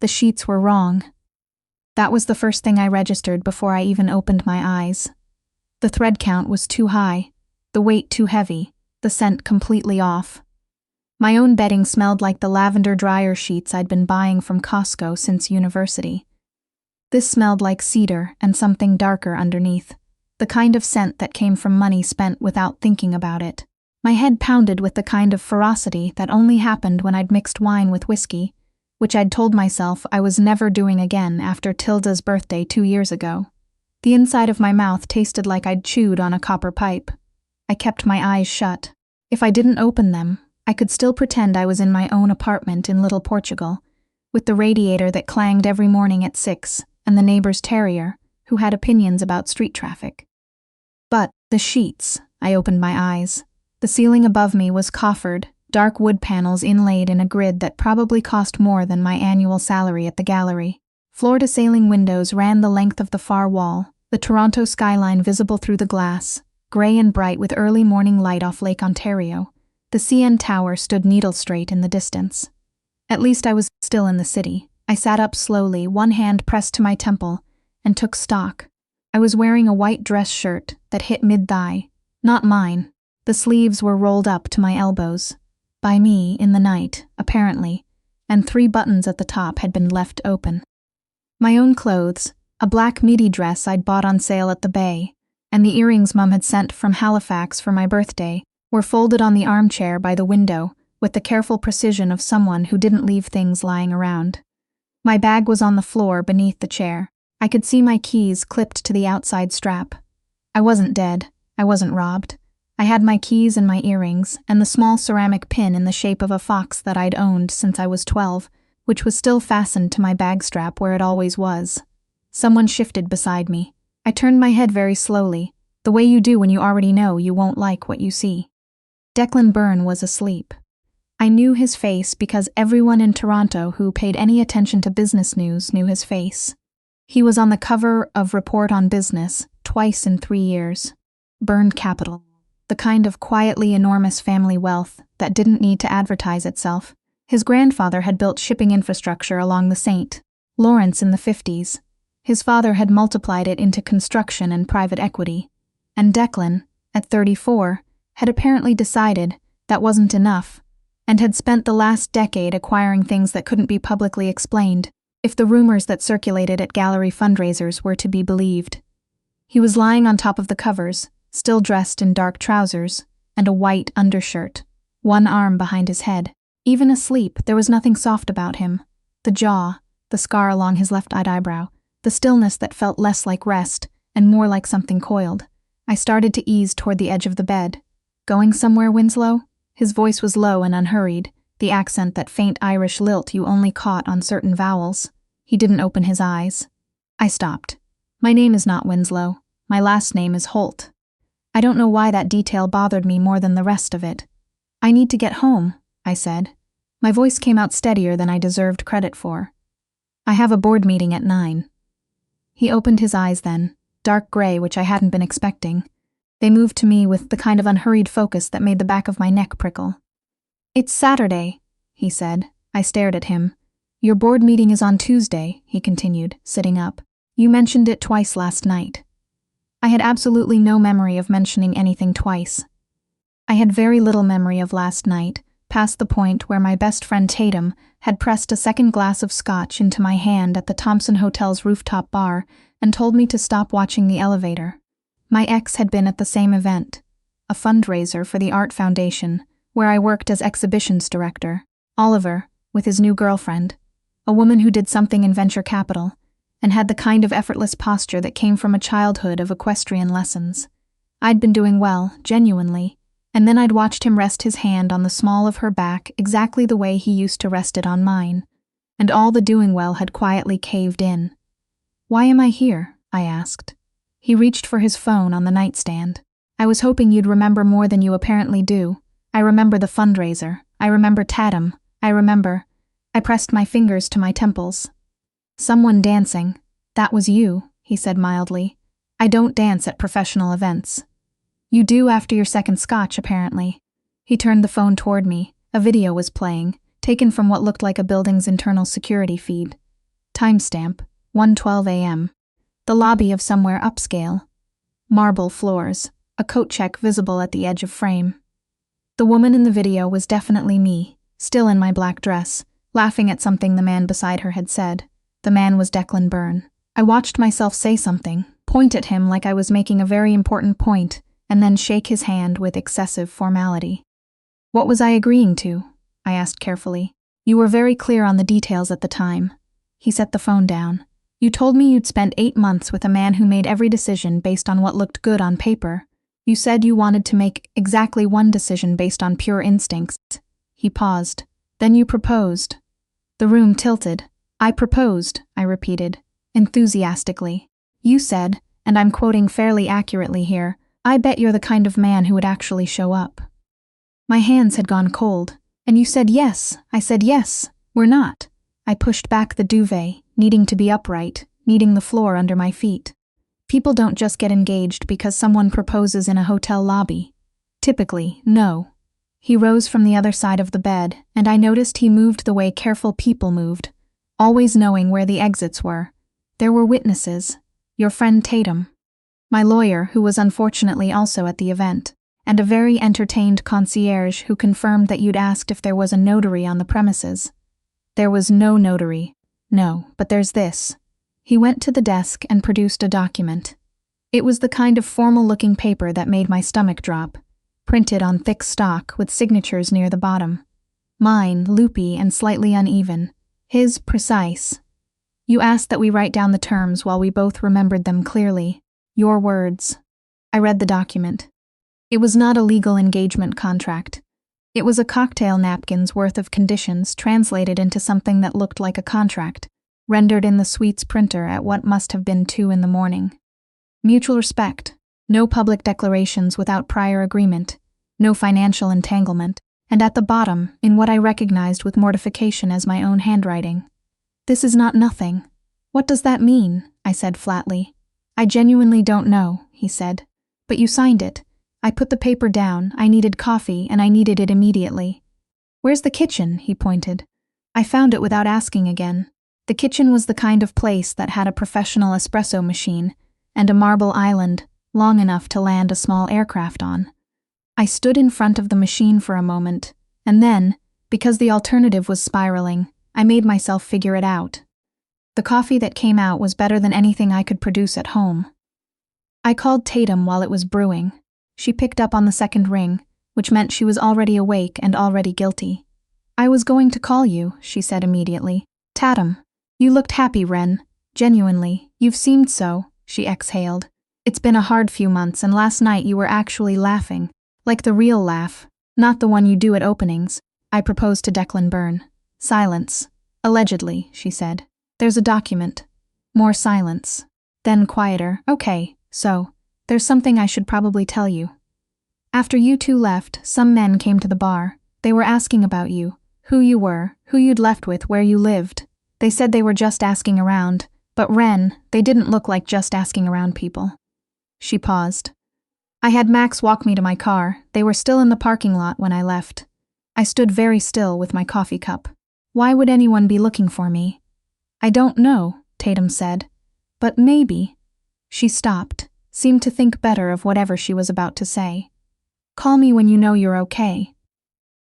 The sheets were wrong. That was the first thing I registered before I even opened my eyes. The thread count was too high, the weight too heavy, the scent completely off. My own bedding smelled like the lavender dryer sheets I'd been buying from Costco since university. This smelled like cedar and something darker underneath, the kind of scent that came from money spent without thinking about it. My head pounded with the kind of ferocity that only happened when I'd mixed wine with whiskey, which I'd told myself I was never doing again after Tilda's birthday 2 years ago. The inside of my mouth tasted like I'd chewed on a copper pipe. I kept my eyes shut. If I didn't open them, I could still pretend I was in my own apartment in Little Portugal, with the radiator that clanged every morning at 6 and the neighbor's terrier, who had opinions about street traffic. But the sheets, I opened my eyes. The ceiling above me was coffered, dark wood panels inlaid in a grid that probably cost more than my annual salary at the gallery. Floor-to-ceiling windows ran the length of the far wall, the Toronto skyline visible through the glass, gray and bright with early morning light off Lake Ontario. The CN Tower stood needle-straight in the distance. At least I was still in the city. I sat up slowly, one hand pressed to my temple, and took stock. I was wearing a white dress shirt that hit mid-thigh. Not mine. The sleeves were rolled up to my elbows. By me, in the night, apparently, and 3 buttons at the top had been left open. My own clothes, a black midi dress I'd bought on sale at the Bay, and the earrings Mum had sent from Halifax for my birthday, were folded on the armchair by the window with the careful precision of someone who didn't leave things lying around. My bag was on the floor beneath the chair. I could see my keys clipped to the outside strap. I wasn't dead. I wasn't robbed. I had my keys and my earrings, and the small ceramic pin in the shape of a fox that I'd owned since I was 12, which was still fastened to my bag strap where it always was. Someone shifted beside me. I turned my head very slowly, the way you do when you already know you won't like what you see. Declan Byrne was asleep. I knew his face because everyone in Toronto who paid any attention to business news knew his face. He was on the cover of Report on Business twice in 3 years. Byrne Capital. The kind of quietly enormous family wealth that didn't need to advertise itself. His grandfather had built shipping infrastructure along the St. Lawrence in the 50s. His father had multiplied it into construction and private equity. And Declan, at 34, had apparently decided that wasn't enough, and had spent the last decade acquiring things that couldn't be publicly explained, if the rumors that circulated at gallery fundraisers were to be believed. He was lying on top of the covers, still dressed in dark trousers and a white undershirt, one arm behind his head. Even asleep, there was nothing soft about him. The jaw, the scar along his left eyebrow, the stillness that felt less like rest and more like something coiled. I started to ease toward the edge of the bed. Going somewhere, Winslow? His voice was low and unhurried, the accent that faint Irish lilt you only caught on certain vowels. He didn't open his eyes. I stopped. My name is not Winslow. My last name is Holt. I don't know why that detail bothered me more than the rest of it. I need to get home, I said. My voice came out steadier than I deserved credit for. I have a board meeting at 9. He opened his eyes then, dark gray, which I hadn't been expecting. They moved to me with the kind of unhurried focus that made the back of my neck prickle. It's Saturday, he said. I stared at him. Your board meeting is on Tuesday, he continued, sitting up. You mentioned it twice last night. I had absolutely no memory of mentioning anything twice. I had very little memory of last night, past the point where my best friend Tatum had pressed a second glass of scotch into my hand at the Thompson Hotel's rooftop bar and told me to stop watching the elevator. My ex had been at the same event, a fundraiser for the Art Foundation, where I worked as exhibitions director. Oliver, with his new girlfriend, a woman who did something in venture capital, and had the kind of effortless posture that came from a childhood of equestrian lessons. I'd been doing well, genuinely, and then I'd watched him rest his hand on the small of her back exactly the way he used to rest it on mine, and all the doing well had quietly caved in. Why am I here? I asked. He reached for his phone on the nightstand. I was hoping you'd remember more than you apparently do. I remember the fundraiser. I remember Tatum. I pressed my fingers to my temples. Someone dancing. That was you, he said mildly. I don't dance at professional events. You do after your second scotch, apparently. He turned the phone toward me. A video was playing, taken from what looked like a building's internal security feed. Timestamp, 1:12 a.m. The lobby of somewhere upscale. Marble floors, a coat check visible at the edge of frame. The woman in the video was definitely me, still in my black dress, laughing at something the man beside her had said. The man was Declan Byrne. I watched myself say something, point at him like I was making a very important point, and then shake his hand with excessive formality. What was I agreeing to? I asked carefully. You were very clear on the details at the time. He set the phone down. You told me you'd spent 8 months with a man who made every decision based on what looked good on paper. You said you wanted to make exactly one decision based on pure instincts. He paused. Then you proposed. The room tilted. I proposed, I repeated, enthusiastically. You said, and I'm quoting fairly accurately here, I bet you're the kind of man who would actually show up. My hands had gone cold. And you said yes. I said yes. We're not. I pushed back the duvet, needing to be upright, needing the floor under my feet. People don't just get engaged because someone proposes in a hotel lobby. Typically, no. He rose from the other side of the bed, and I noticed he moved the way careful people moved, always knowing where the exits were. There were witnesses. Your friend Tatum. My lawyer, who was unfortunately also at the event. And a very entertained concierge who confirmed that you'd asked if there was a notary on the premises. There was no notary. No, but there's this. He went to the desk and produced a document. It was the kind of formal-looking paper that made my stomach drop, printed on thick stock with signatures near the bottom. Mine, loopy and slightly uneven. His, precise. You asked that we write down the terms while we both remembered them clearly. Your words. I read the document. It was not a legal engagement contract. It was a cocktail napkin's worth of conditions translated into something that looked like a contract, rendered in the suite's printer at what must have been 2 a.m. Mutual respect, no public declarations without prior agreement, no financial entanglement, and at the bottom, in what I recognized with mortification as my own handwriting. This is not nothing. What does that mean? I said flatly. I genuinely don't know, he said. But you signed it. I put the paper down, I needed coffee, and I needed it immediately. Where's the kitchen? He pointed. I found it without asking again. The kitchen was the kind of place that had a professional espresso machine and a marble island long enough to land a small aircraft on. I stood in front of the machine for a moment, and then, because the alternative was spiraling, I made myself figure it out. The coffee that came out was better than anything I could produce at home. I called Tatum while it was brewing. She picked up on the second ring, which meant she was already awake and already guilty. I was going to call you, she said immediately. Tatum. You looked happy, Wren. Genuinely. You've seemed so, she exhaled. It's been a hard few months, and last night you were actually laughing. Like the real laugh, not the one you do at openings. I proposed to Declan Byrne. Silence. Allegedly, she said. There's a document. More silence. Then quieter. Okay, so. There's something I should probably tell you. After you two left, some men came to the bar. They were asking about you, who you were, who you'd left with, where you lived. They said they were just asking around, but Wren, they didn't look like just asking around people. She paused. I had Max walk me to my car. They were still in the parking lot when I left. I stood very still with my coffee cup. Why would anyone be looking for me? I don't know, Tatum said. But maybe. She stopped. Seemed to think better of whatever she was about to say. Call me when you know you're okay.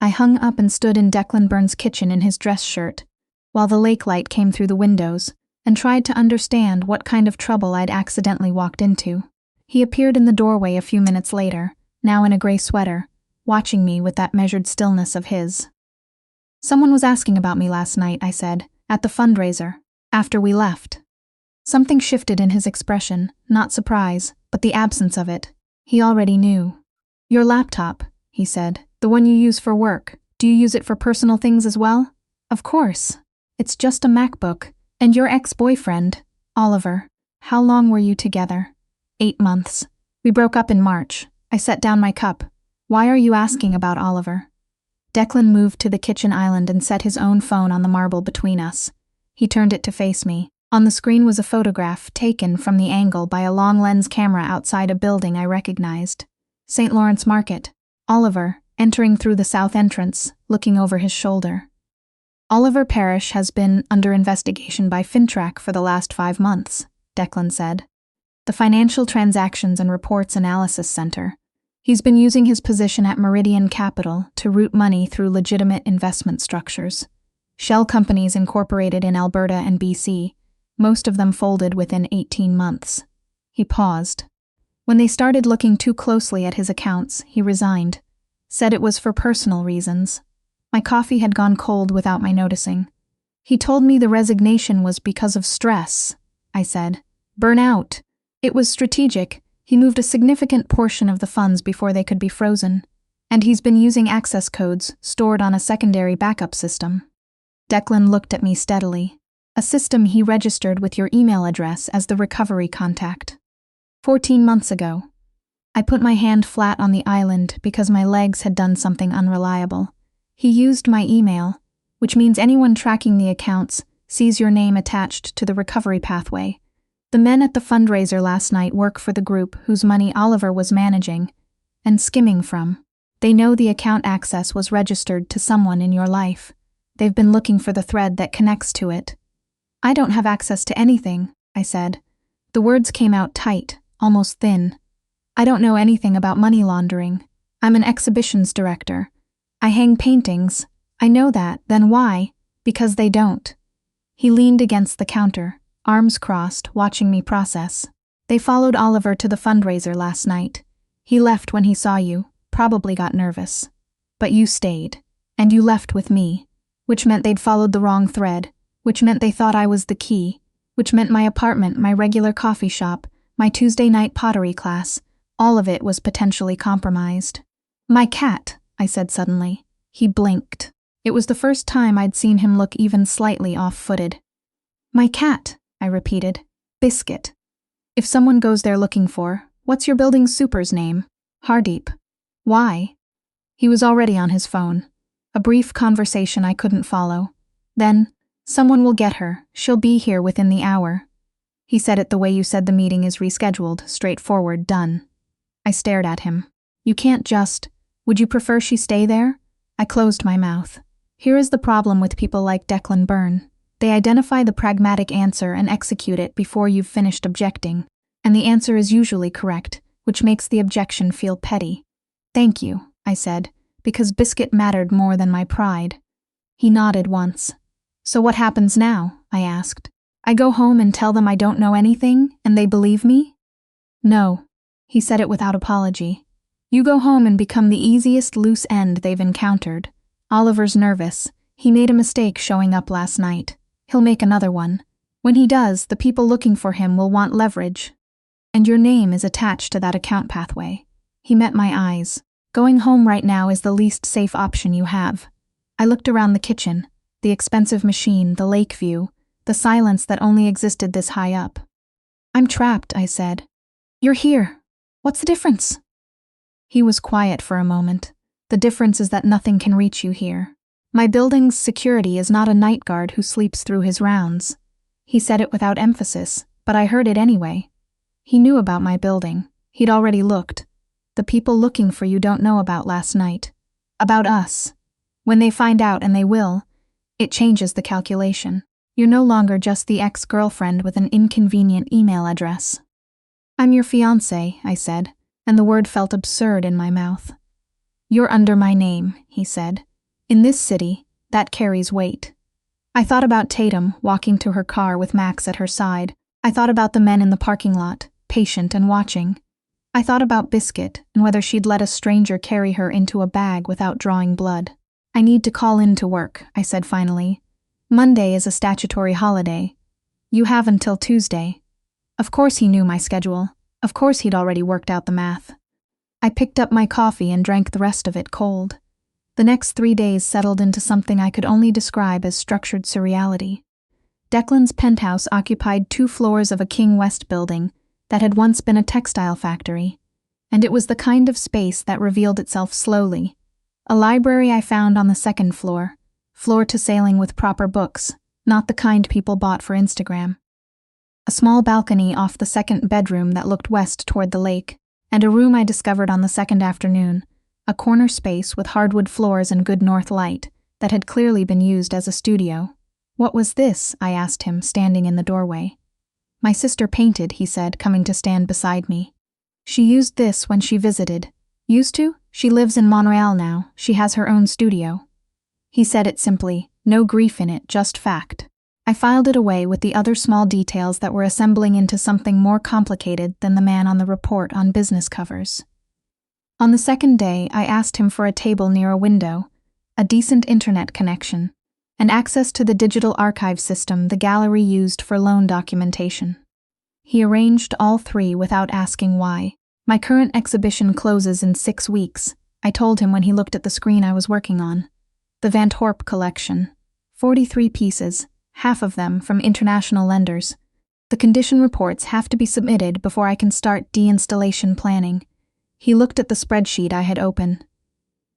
I hung up and stood in Declan Byrne's kitchen in his dress shirt, while the lake light came through the windows, and tried to understand what kind of trouble I'd accidentally walked into. He appeared in the doorway a few minutes later, now in a gray sweater, watching me with that measured stillness of his. Someone was asking about me last night, I said, at the fundraiser, after we left. Something shifted in his expression, not surprise, but the absence of it. He already knew. Your laptop, he said, the one you use for work. Do you use it for personal things as well? Of course. It's just a MacBook. And your ex-boyfriend, Oliver. How long were you together? 8 months. We broke up in March. I set down my cup. Why are you asking about Oliver? Declan moved to the kitchen island and set his own phone on the marble between us. He turned it to face me. On the screen was a photograph taken from the angle by a long-lens camera outside a building I recognized. St. Lawrence Market. Oliver, entering through the south entrance, looking over his shoulder. Oliver Parrish has been under investigation by FinTrack for the last 5 months, Declan said. The Financial Transactions and Reports Analysis Center. He's been using his position at Meridian Capital to route money through legitimate investment structures. Shell companies incorporated in Alberta and BC, most of them folded within 18 months. He paused. When they started looking too closely at his accounts, he resigned, said it was for personal reasons. My coffee had gone cold without my noticing. He told me the resignation was because of stress, I said. Burnout. It was strategic. He moved a significant portion of the funds before they could be frozen. And he's been using access codes stored on a secondary backup system. Declan looked at me steadily. A system he registered with your email address as the recovery contact. 14 months ago. I put my hand flat on the island because my legs had done something unreliable. He used my email, which means anyone tracking the accounts sees your name attached to the recovery pathway. The men at the fundraiser last night work for the group whose money Oliver was managing and skimming from. They know the account access was registered to someone in your life. They've been looking for the thread that connects to it. I don't have access to anything, I said. The words came out tight, almost thin. I don't know anything about money laundering. I'm an exhibitions director. I hang paintings. I know that. Then why? Because they don't. He leaned against the counter, arms crossed, watching me process. They followed Oliver to the fundraiser last night. He left when he saw you, probably got nervous. But you stayed. And you left with me, which meant they'd followed the wrong thread, which meant they thought I was the key, which meant my apartment, my regular coffee shop, my Tuesday night pottery class, all of it was potentially compromised. My cat, I said suddenly. He blinked. It was the first time I'd seen him look even slightly off-footed. My cat, I repeated. Biscuit. If someone goes there looking for, what's your building's super's name? Hardeep. Why? He was already on his phone. A brief conversation I couldn't follow. Then, someone will get her. She'll be here within the hour. He said it the way you said the meeting is rescheduled, straightforward, done. I stared at him. You can't just... Would you prefer she stay there? I closed my mouth. Here is the problem with people like Declan Byrne. They identify the pragmatic answer and execute it before you've finished objecting, and the answer is usually correct, which makes the objection feel petty. Thank you, I said, because Biscuit mattered more than my pride. He nodded once. So what happens now? I asked. I go home and tell them I don't know anything, and they believe me? No. He said it without apology. You go home and become the easiest loose end they've encountered. Oliver's nervous. He made a mistake showing up last night. He'll make another one. When he does, the people looking for him will want leverage. And your name is attached to that account pathway. He met my eyes. Going home right now is the least safe option you have. I looked around the kitchen, the expensive machine, the lake view, the silence that only existed this high up. I'm trapped, I said. You're here. What's the difference? He was quiet for a moment. The difference is that nothing can reach you here. My building's security is not a night guard who sleeps through his rounds. He said it without emphasis, but I heard it anyway. He knew about my building. He'd already looked. The people looking for you don't know about last night. About us. When they find out, and they will, it changes the calculation. You're no longer just the ex-girlfriend with an inconvenient email address. I'm your fiancé, I said, and the word felt absurd in my mouth. You're under my name, he said. In this city, that carries weight. I thought about Tatum walking to her car with Max at her side. I thought about the men in the parking lot, patient and watching. I thought about Biscuit and whether she'd let a stranger carry her into a bag without drawing blood. I need to call in to work, I said finally. Monday is a statutory holiday. You have until Tuesday. Of course he knew my schedule. Of course he'd already worked out the math. I picked up my coffee and drank the rest of it cold. The next 3 days settled into something I could only describe as structured surreality. Declan's penthouse occupied 2 floors of a King West building that had once been a textile factory, and it was the kind of space that revealed itself slowly. A library I found on the 2nd floor, floor-to-ceiling with proper books, not the kind people bought for Instagram. A small balcony off the 2nd bedroom that looked west toward the lake, and a room I discovered on the 2nd afternoon, a corner space with hardwood floors and good north light that had clearly been used as a studio. "What was this?" I asked him, standing in the doorway. "My sister painted," he said, coming to stand beside me. "She used this when she visited. Used to? She lives in Montreal now. She has her own studio." He said it simply, no grief in it, just fact. I filed it away with the other small details that were assembling into something more complicated than the man on the report on business covers. On the second day, I asked him for a table near a window, a decent internet connection, and access to the digital archive system the gallery used for loan documentation. He arranged all three without asking why. "My current exhibition closes in 6 weeks," I told him when he looked at the screen I was working on. "The Van Horp collection. 43 pieces, half of them from international lenders. The condition reports have to be submitted before I can start deinstallation planning." He looked at the spreadsheet I had open.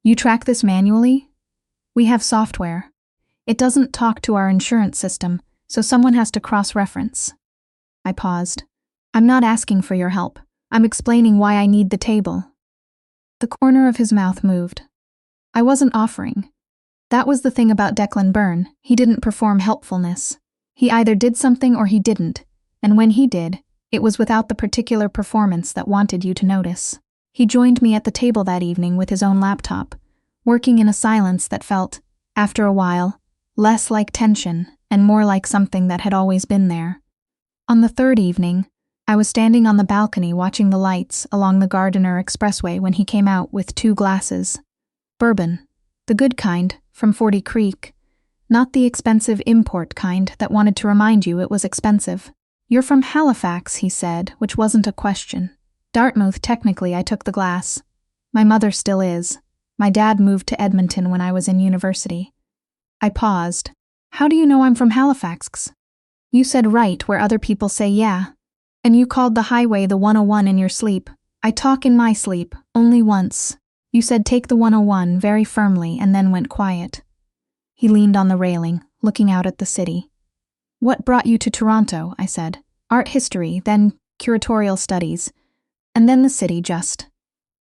"You track this manually?" "We have software. It doesn't talk to our insurance system, so someone has to cross-reference." I paused. "I'm not asking for your help. I'm explaining why I need the table." The corner of his mouth moved. I wasn't offering. That was the thing about Declan Byrne. He didn't perform helpfulness. He either did something or he didn't, and when he did, it was without the particular performance that wanted you to notice. He joined me at the table that evening with his own laptop, working in a silence that felt, after a while, less like tension and more like something that had always been there. On the third evening, I was standing on the balcony watching the lights along the Gardiner Expressway when he came out with 2 glasses. Bourbon, the good kind, from 40 Creek, not the expensive import kind that wanted to remind you it was expensive. "You're from Halifax," he said, which wasn't a question. "Dartmouth, technically, I took the glass. My mother still is. My dad moved to Edmonton when I was in university." I paused. "How do you know I'm from Halifax?" "You said right where other people say yeah. And you called the highway the 101 in your sleep. I talk in my sleep, only once. You said take the 101 very firmly and then went quiet." He leaned on the railing, looking out at the city. "What brought you to Toronto?" I said. "Art history, then curatorial studies, and then the city just."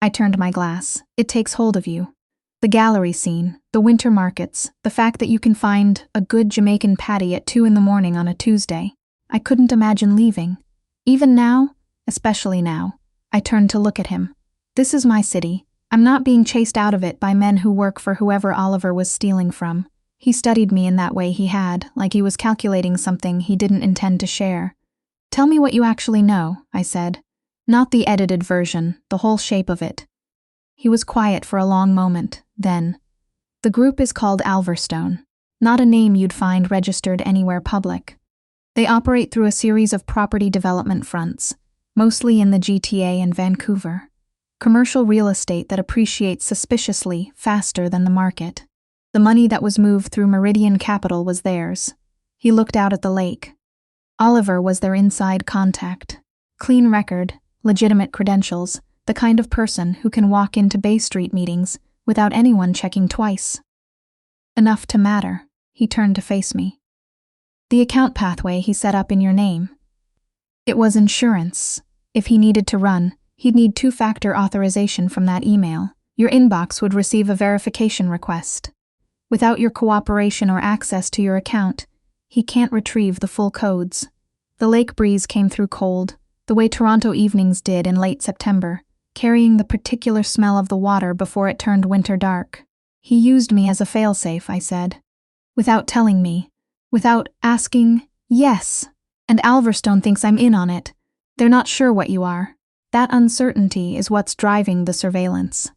I turned my glass. "It takes hold of you. The gallery scene, the winter markets, the fact that you can find a good Jamaican patty at 2 a.m. on a Tuesday. I couldn't imagine leaving. Even now, especially now." I turned to look at him. "This is my city. I'm not being chased out of it by men who work for whoever Oliver was stealing from." He studied me in that way he had, like he was calculating something he didn't intend to share. "Tell me what you actually know," I said. "Not the edited version, the whole shape of it." He was quiet for a long moment, then. "The group is called Alverstone, not a name you'd find registered anywhere public. They operate through a series of property development fronts, mostly in the GTA and Vancouver. Commercial real estate that appreciates suspiciously faster than the market. The money that was moved through Meridian Capital was theirs." He looked out at the lake. "Oliver was their inside contact. Clean record, legitimate credentials, the kind of person who can walk into Bay Street meetings without anyone checking twice. Enough to matter." He turned to face me. "The account pathway he set up in your name. It was insurance. If he needed to run, he'd need 2-factor authorization from that email. Your inbox would receive a verification request. Without your cooperation or access to your account, he can't retrieve the full codes. The lake breeze came through cold, the way Toronto evenings did in late September, carrying the particular smell of the water before it turned winter dark. He used me as a failsafe," I said. "Without telling me. Without asking, yes. And Alverstone thinks I'm in on it. They're not sure what you are. That uncertainty is what's driving the surveillance."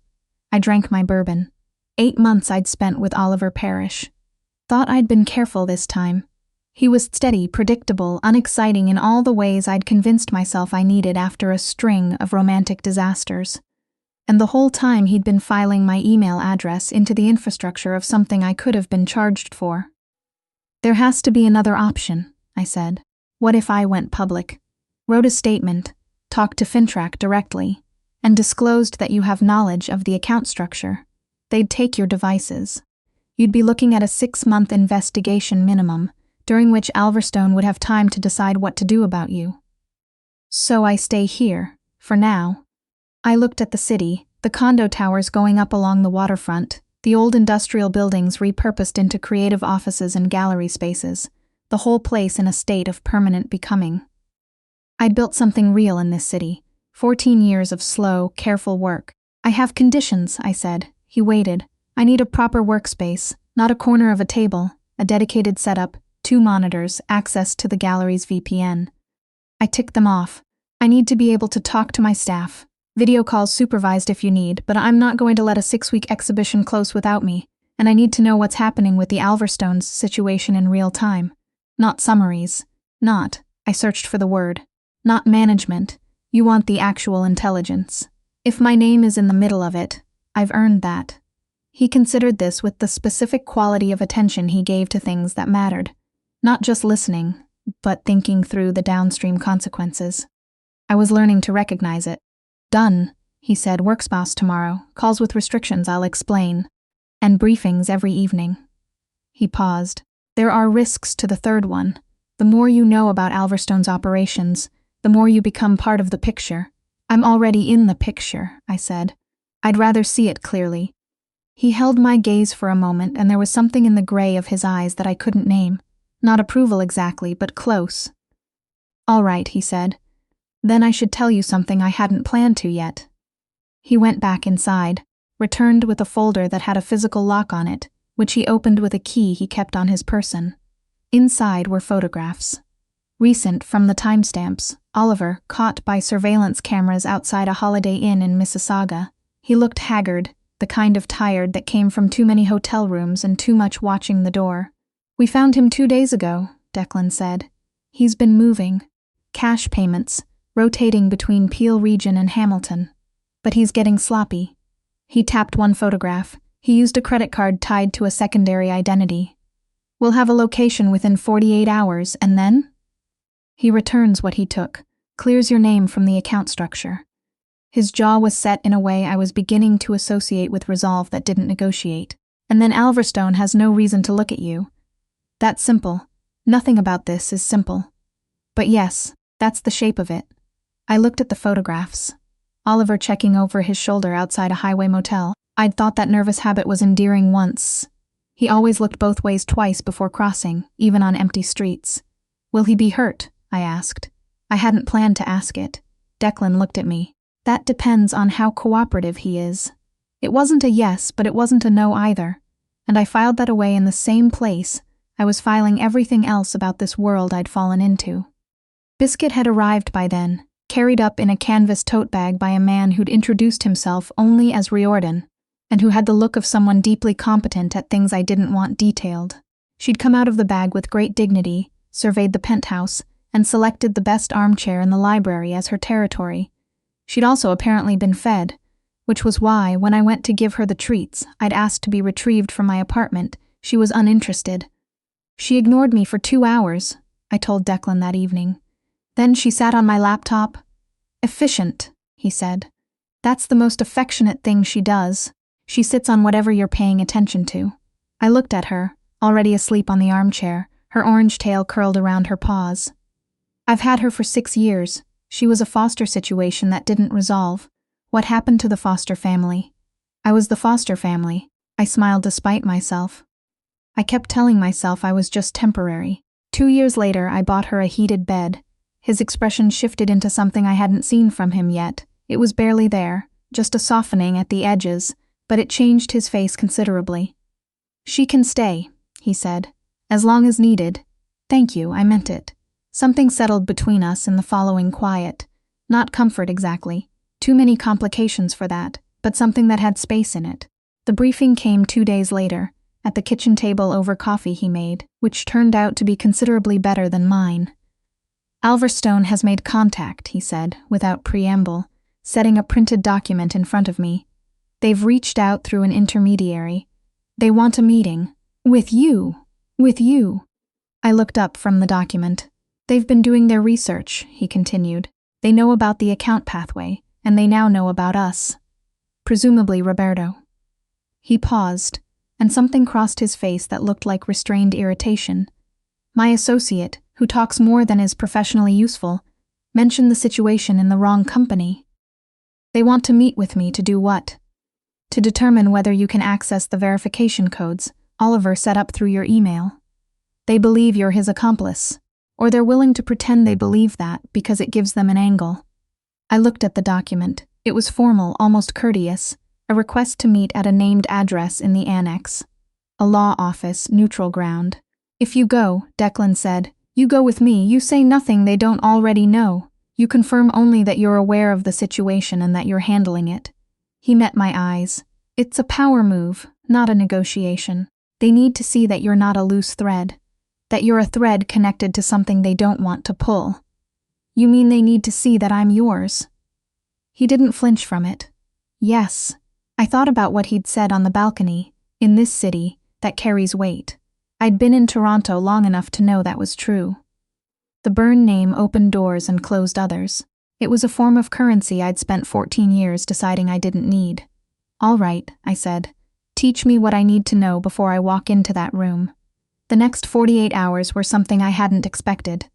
I drank my bourbon. 8 months I'd spent with Oliver Parrish. Thought I'd been careful this time. He was steady, predictable, unexciting in all the ways I'd convinced myself I needed after a string of romantic disasters. And the whole time he'd been filing my email address into the infrastructure of something I could have been charged for. "There has to be another option," I said. "What if I went public? Wrote a statement, talked to Fintrack directly, and disclosed that you have knowledge of the account structure. They'd take your devices. You'd be looking at a 6-month investigation minimum, during which Alverstone would have time to decide what to do about you. So I stay here, for now." I looked at the city, the condo towers going up along the waterfront, The old industrial buildings repurposed into creative offices and gallery spaces, the whole place in a state of permanent becoming. I'd built something real in this city, 14 years of slow, careful work. I have conditions, I said. He waited. I need a proper workspace, not a corner of a table, a dedicated setup, 2 monitors, access to the gallery's VPN. I ticked them off. I need to be able to talk to my staff. Video calls supervised if you need, but I'm not going to let a 6-week exhibition close without me, and I need to know what's happening with the Alverstones situation in real time. Not summaries. I searched for the word. Not management. You want the actual intelligence. If my name is in the middle of it, I've earned that. He considered this with the specific quality of attention he gave to things that mattered. Not just listening, but thinking through the downstream consequences. I was learning to recognize it. Done, he said. Works boss tomorrow. Calls with restrictions, I'll explain. And briefings every evening. He paused. There are risks to the third one. The more you know about Alverstone's operations, the more you become part of the picture. I'm already in the picture, I said. I'd rather see it clearly. He held my gaze for a moment, and there was something in the gray of his eyes that I couldn't name. Not approval exactly, but close. All right, he said. Then I should tell you something I hadn't planned to yet. He went back inside, returned with a folder that had a physical lock on it, which he opened with a key he kept on his person. Inside were photographs. Recent from the timestamps, Oliver, caught by surveillance cameras outside a Holiday Inn in Mississauga. He looked haggard, the kind of tired that came from too many hotel rooms and too much watching the door. We found him 2 days ago, Declan said. He's been moving. Cash payments, rotating between Peel Region and Hamilton. But he's getting sloppy. He tapped one photograph. He used a credit card tied to a secondary identity. We'll have a location within 48 hours, and then? He returns what he took, clears your name from the account structure. His jaw was set in a way I was beginning to associate with resolve that didn't negotiate. And then Alverstone has no reason to look at you. That's simple. Nothing about this is simple. But yes, that's the shape of it. I looked at the photographs. Oliver checking over his shoulder outside a highway motel. I'd thought that nervous habit was endearing once. He always looked both ways twice before crossing, even on empty streets. Will he be hurt? I asked. I hadn't planned to ask it. Declan looked at me. That depends on how cooperative he is. It wasn't a yes, but it wasn't a no either. And I filed that away in the same place I was filing everything else about this world I'd fallen into. Biscuit had arrived by then, carried up in a canvas tote bag by a man who'd introduced himself only as Riordan, and who had the look of someone deeply competent at things I didn't want detailed. She'd come out of the bag with great dignity, surveyed the penthouse, and selected the best armchair in the library as her territory. She'd also apparently been fed, which was why, when I went to give her the treats I'd asked to be retrieved from my apartment, she was uninterested. She ignored me for 2 hours, I told Declan that evening. Then she sat on my laptop. Efficient, he said. That's the most affectionate thing she does. She sits on whatever you're paying attention to. I looked at her, already asleep on the armchair, her orange tail curled around her paws. I've had her for 6 years. She was a foster situation that didn't resolve. What happened to the foster family? I was the foster family. I smiled despite myself. I kept telling myself I was just temporary. 2 years later, I bought her a heated bed. His expression shifted into something I hadn't seen from him yet. It was barely there, just a softening at the edges, but it changed his face considerably. She can stay, he said, as long as needed. Thank you, I meant it. Something settled between us in the following quiet. Not comfort exactly. Too many complications for that, but something that had space in it. The briefing came 2 days later, at the kitchen table over coffee he made, which turned out to be considerably better than mine. Alverstone has made contact, he said, without preamble, setting a printed document in front of me. They've reached out through an intermediary. They want a meeting. With you. With you. I looked up from the document. They've been doing their research, he continued. They know about the account pathway, and they now know about us. Presumably Roberto. He paused, and something crossed his face that looked like restrained irritation. My associate, who talks more than is professionally useful, mentioned the situation in the wrong company. They want to meet with me to do what? to determine whether you can access the verification codes Oliver set up through your email. They believe you're his accomplice, or they're willing to pretend they believe that because it gives them an angle. I looked at the document. It was formal, almost courteous, a request to meet at a named address in the annex. A law office, neutral ground. If you go, Declan said, you go with me, you say nothing they don't already know. You confirm only that you're aware of the situation and that you're handling it. He met my eyes. It's a power move, not a negotiation. They need to see that you're not a loose thread, that you're a thread connected to something they don't want to pull. You mean they need to see that I'm yours? He didn't flinch from it. Yes. I thought about what he'd said on the balcony. In this city, that carries weight. I'd been in Toronto long enough to know that was true. The Byrne name opened doors and closed others. It was a form of currency I'd spent 14 years deciding I didn't need. All right, I said. Teach me what I need to know before I walk into that room. The next 48 hours were something I hadn't expected.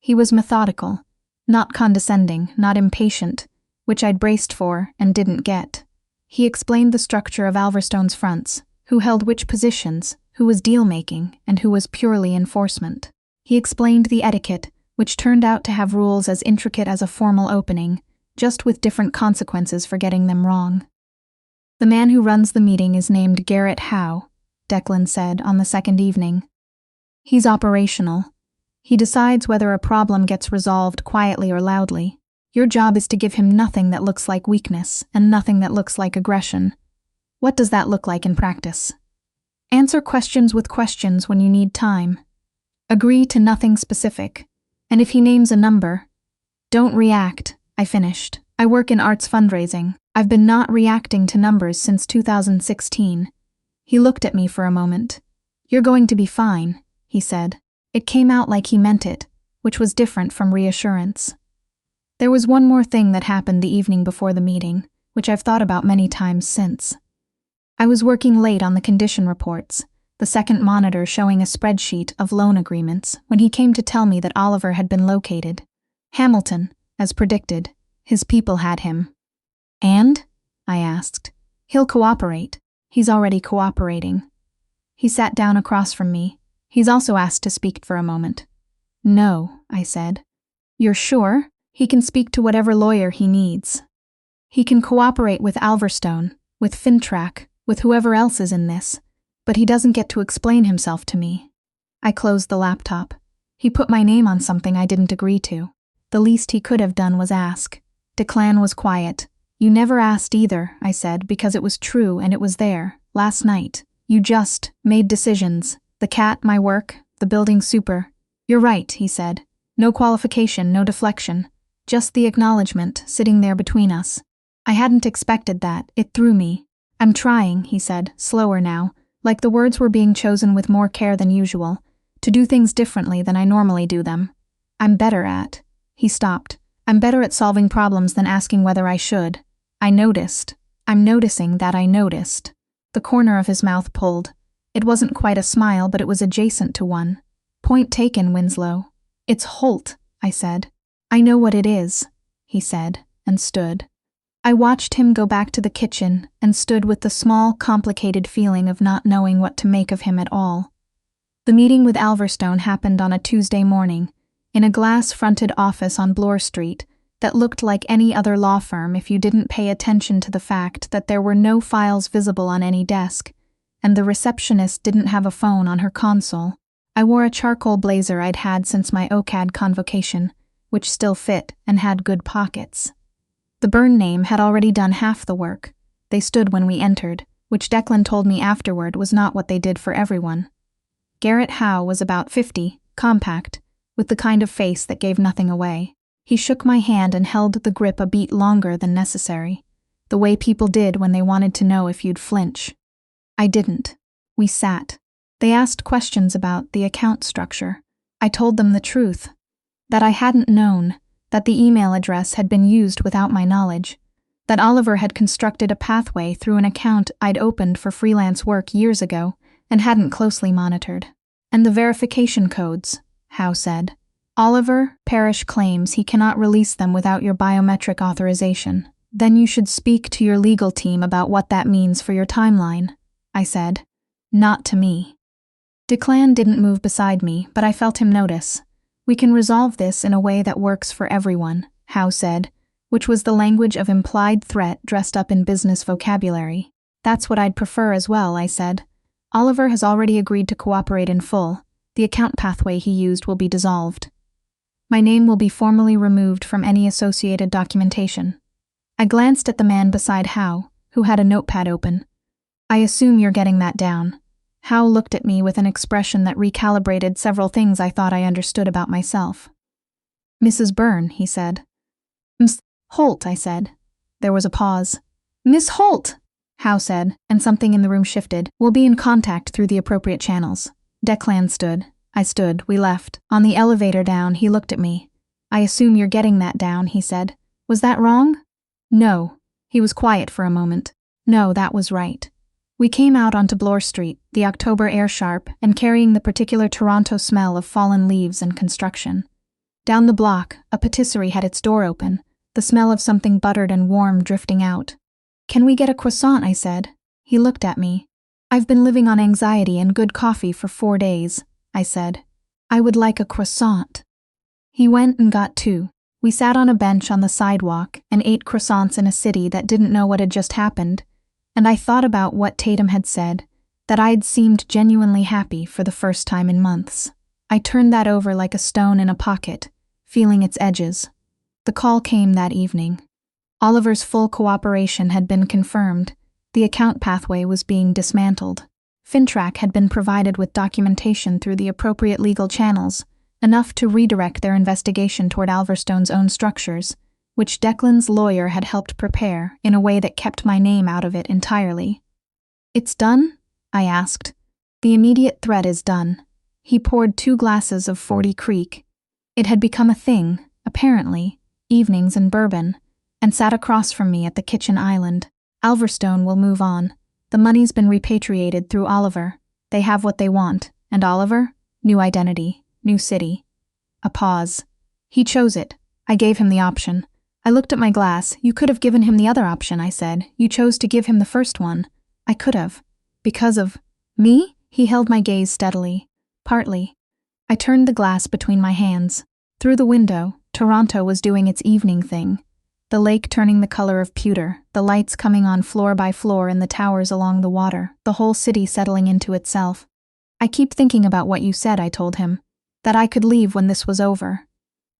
He was methodical, not condescending, not impatient, which I'd braced for and didn't get. He explained the structure of Alverstone's fronts, who held which positions, who was deal-making, and who was purely enforcement. He explained the etiquette, which turned out to have rules as intricate as a formal opening, just with different consequences for getting them wrong. The man who runs the meeting is named Garrett Howe, Declan said on the second evening. He's operational. He decides whether a problem gets resolved quietly or loudly. Your job is to give him nothing that looks like weakness and nothing that looks like aggression. What does that look like in practice? Answer questions with questions when you need time. Agree to nothing specific. And if he names a number, don't react. I finished. I work in arts fundraising. I've been not reacting to numbers since 2016. He looked at me for a moment. You're going to be fine, he said. It came out like he meant it, which was different from reassurance. There was one more thing that happened the evening before the meeting, which I've thought about many times since. I was working late on the condition reports, the second monitor showing a spreadsheet of loan agreements, when he came to tell me that Oliver had been located. Hamilton, as predicted. His people had him. And? I asked. He'll cooperate. He's already cooperating. He sat down across from me. He's also asked to speak for a moment. No, I said. You're sure? He can speak to whatever lawyer he needs. He can cooperate with Alverstone, with Fintrack, with whoever else is in this, but he doesn't get to explain himself to me. I closed the laptop. He put my name on something I didn't agree to. The least he could have done was ask. Declan was quiet. You never asked either, I said, because it was true and it was there, last night. You just made decisions. The cat, my work, the building super. You're right, he said. No qualification, no deflection. Just the acknowledgement, sitting there between us. I hadn't expected that. It threw me. I'm trying, he said, slower now, like the words were being chosen with more care than usual, to do things differently than I normally do them. I'm better at. He stopped. I'm better at solving problems than asking whether I should. I noticed. I'm noticing that I noticed. The corner of his mouth pulled. It wasn't quite a smile, but it was adjacent to one. Point taken, Winslow. It's Holt, I said. I know what it is, he said, and stood. I watched him go back to the kitchen and stood with the small, complicated feeling of not knowing what to make of him at all. The meeting with Alverstone happened on a Tuesday morning, in a glass-fronted office on Bloor Street that looked like any other law firm if you didn't pay attention to the fact that there were no files visible on any desk, and the receptionist didn't have a phone on her console. I wore a charcoal blazer I'd had since my OCAD convocation, which still fit and had good pockets. The Byrne name had already done half the work. They stood when we entered, which Declan told me afterward was not what they did for everyone. Garrett Howe was about 50, compact, with the kind of face that gave nothing away. He shook my hand and held the grip a beat longer than necessary, the way people did when they wanted to know if you'd flinch. I didn't. We sat. They asked questions about the account structure. I told them the truth, that I hadn't known, that the email address had been used without my knowledge, that Oliver had constructed a pathway through an account I'd opened for freelance work years ago and hadn't closely monitored. And the verification codes, Howe said. Oliver Parrish claims he cannot release them without your biometric authorization. Then you should speak to your legal team about what that means for your timeline, I said. Not to me. Declan didn't move beside me, but I felt him notice. We can resolve this in a way that works for everyone, Howe said, which was the language of implied threat dressed up in business vocabulary. That's what I'd prefer as well, I said. Oliver has already agreed to cooperate in full. The account pathway he used will be dissolved. My name will be formally removed from any associated documentation. I glanced at the man beside Howe, who had a notepad open. I assume you're getting that down. Howe looked at me with an expression that recalibrated several things I thought I understood about myself. Mrs. Byrne, he said. Ms. Holt, I said. There was a pause. Miss Holt, Howe said, and something in the room shifted. We'll be in contact through the appropriate channels. Declan stood. I stood. We left. On the elevator down, he looked at me. I assume you're getting that down, he said. Was that wrong? No. He was quiet for a moment. No, that was right. We came out onto Bloor Street, the October air sharp, and carrying the particular Toronto smell of fallen leaves and construction. Down the block, a patisserie had its door open, the smell of something buttered and warm drifting out. Can we get a croissant, I said. He looked at me. I've been living on anxiety and good coffee for 4 days, I said. I would like a croissant. He went and got 2. We sat on a bench on the sidewalk and ate croissants in a city that didn't know what had just happened, and I thought about what Tatum had said, that I'd seemed genuinely happy for the first time in months. I turned that over like a stone in a pocket, feeling its edges. The call came that evening. Oliver's full cooperation had been confirmed. The account pathway was being dismantled. Fintrack had been provided with documentation through the appropriate legal channels, enough to redirect their investigation toward Alverstone's own structures, which Declan's lawyer had helped prepare in a way that kept my name out of it entirely. It's done? I asked. The immediate threat is done. He poured 2 glasses of 40 Creek. It had become a thing, apparently, evenings and bourbon, and sat across from me at the kitchen island. Alverstone will move on. The money's been repatriated through Oliver. They have what they want, and Oliver? New identity, new city. A pause. He chose it. I gave him the option. I looked at my glass. You could have given him the other option, I said. You chose to give him the first one. I could have. Because of me? He held my gaze steadily. Partly. I turned the glass between my hands. Through the window, Toronto was doing its evening thing. The lake turning the color of pewter, the lights coming on floor by floor in the towers along the water, the whole city settling into itself. I keep thinking about what you said, I told him. That I could leave when this was over.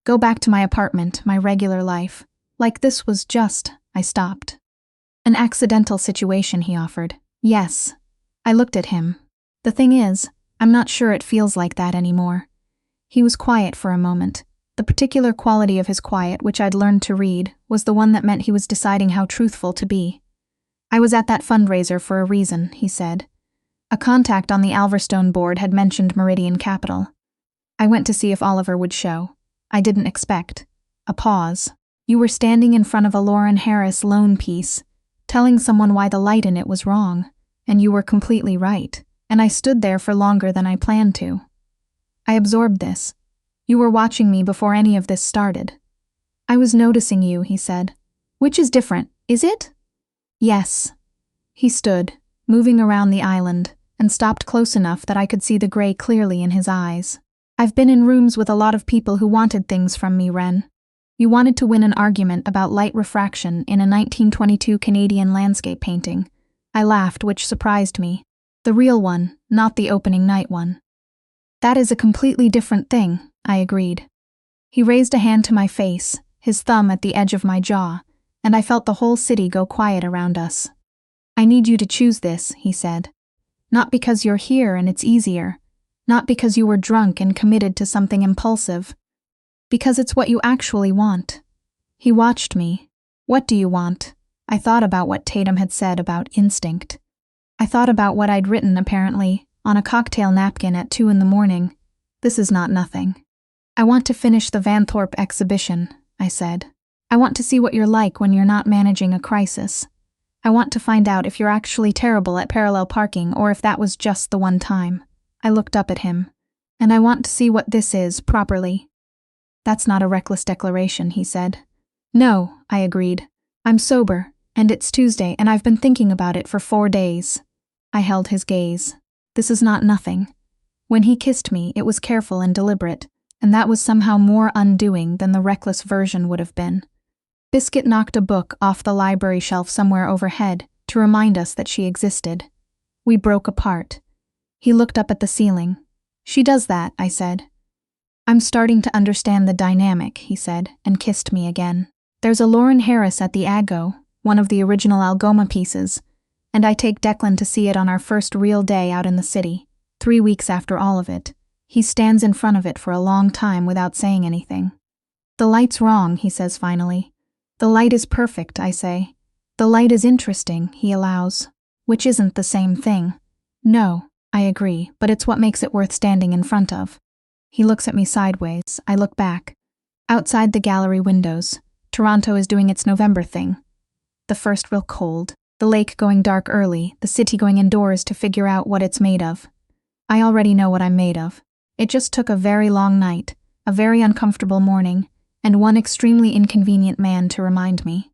Go back to my apartment, my regular life. Like this was just, I stopped. An accidental situation, he offered. Yes. I looked at him. The thing is, I'm not sure it feels like that anymore. He was quiet for a moment. The particular quality of his quiet, which I'd learned to read, was the one that meant he was deciding how truthful to be. I was at that fundraiser for a reason, he said. A contact on the Alverstone board had mentioned Meridian Capital. I went to see if Oliver would show. I didn't expect. A pause. You were standing in front of a Lauren Harris loan piece, telling someone why the light in it was wrong, and you were completely right, and I stood there for longer than I planned to. I absorbed this. You were watching me before any of this started. I was noticing you, he said. Which is different, is it? Yes. He stood, moving around the island, and stopped close enough that I could see the gray clearly in his eyes. I've been in rooms with a lot of people who wanted things from me, Ren. You wanted to win an argument about light refraction in a 1922 Canadian landscape painting. I laughed, which surprised me. The real one, not the opening night one. That is a completely different thing, I agreed. He raised a hand to my face, his thumb at the edge of my jaw, and I felt the whole city go quiet around us. I need you to choose this, he said. Not because you're here and it's easier, not because you were drunk and committed to something impulsive, because it's what you actually want. He watched me. What do you want? I thought about what Tatum had said about instinct. I thought about what I'd written, apparently, on a cocktail napkin at 2 a.m. This is not nothing. I want to finish the Vanthorpe exhibition, I said. I want to see what you're like when you're not managing a crisis. I want to find out if you're actually terrible at parallel parking or if that was just the one time. I looked up at him. And I want to see what this is, properly. That's not a reckless declaration, he said. No, I agreed. I'm sober, and it's Tuesday, and I've been thinking about it for 4 days. I held his gaze. This is not nothing. When he kissed me, it was careful and deliberate, and that was somehow more undoing than the reckless version would have been. Biscuit knocked a book off the library shelf somewhere overhead to remind us that she existed. We broke apart. He looked up at the ceiling. She does that, I said. I'm starting to understand the dynamic, he said, and kissed me again. There's a Lauren Harris at the Aggo, one of the original Algoma pieces, and I take Declan to see it on our first real day out in the city, 3 weeks after all of it. He stands in front of it for a long time without saying anything. The light's wrong, he says finally. The light is perfect, I say. The light is interesting, he allows, which isn't the same thing. No, I agree, but it's what makes it worth standing in front of. He looks at me sideways. I look back. Outside the gallery windows, Toronto is doing its November thing. The first real cold, the lake going dark early, the city going indoors to figure out what it's made of. I already know what I'm made of. It just took a very long night, a very uncomfortable morning, and one extremely inconvenient man to remind me.